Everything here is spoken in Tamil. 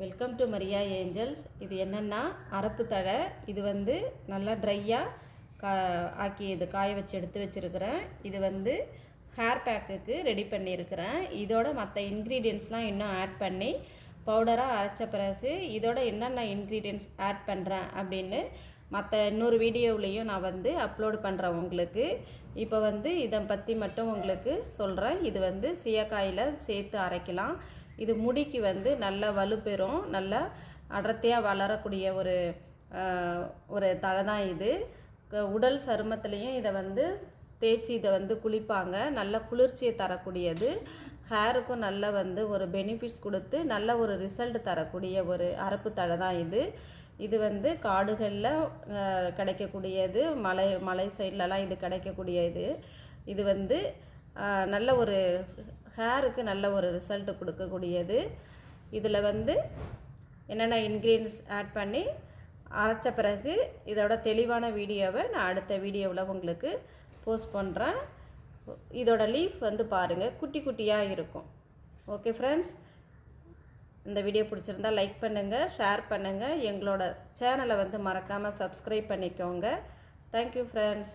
Welcome to Maria Angeles. இது என்னென்னா அரப்பு தழை. இது வந்து நல்லா ட்ரையாக ஆக்கி இது காய வச்சு எடுத்து வச்சுருக்கிறேன். இது வந்து ஹேர் பேக்குக்கு ரெடி பண்ணியிருக்கிறேன். இதோட மற்ற இன்க்ரீடியன்ட்ஸ்லாம் இன்னும் ஆட் பண்ணி பவுடராக அரைச்ச பிறகு இதோட என்னென்ன இன்க்ரீடியன்ட்ஸ் ஆட் பண்ணுறேன் அப்படின்னு மற்ற இன்னொரு வீடியோவிலையும் நான் வந்து அப்லோட் பண்ணுறேன் உங்களுக்கு. இப்போ வந்து இதை பற்றி மட்டும் உங்களுக்கு சொல்கிறேன். இது வந்து சீயக்காயில் சேர்த்து அரைக்கலாம். இது முடிக்கு வந்து நல்லா வலுப்பெறும், நல்லா அடர்த்தியாக வளரக்கூடிய ஒரு தழை தான் இது. உடல் சருமத்துலேயும் இதை வந்து தேய்ச்சி இதை வந்து குளிப்பாங்க. நல்ல குளிர்ச்சியை தரக்கூடியது. ஹேருக்கும் நல்ல வந்து ஒரு பெனிஃபிட்ஸ் கொடுத்து நல்ல ஒரு ரிசல்ட் தரக்கூடிய ஒரு அரப்பு தழை தான் இது. இது வந்து காடுகளில் கிடைக்கக்கூடியது, மலை சைட்லலாம் இது கிடைக்கக்கூடியது. இது வந்து நல்ல ஒரு ஹேருக்கு நல்ல ஒரு ரிசல்ட்டு கொடுக்கக்கூடியது. இதில் வந்து என்னென்ன இன்க்ரீடியன்ஸ் ஆட் பண்ணி அரைச்ச பிறகு இதோட தெளிவான வீடியோவை நான் அடுத்த வீடியோவில் உங்களுக்கு போஸ்ட் பண்ணுறேன். இதோட லீஃப் வந்து பாருங்கள், குட்டி குட்டியாக இருக்கும். ஓகே ஃப்ரெண்ட்ஸ், இந்த வீடியோ பிடிச்சிருந்தால் லைக் பண்ணுங்கள், ஷேர் பண்ணுங்கள். எங்களோட சேனலை வந்து மறக்காமல் சப்ஸ்கிரைப் பண்ணிக்கோங்க. Thank you friends.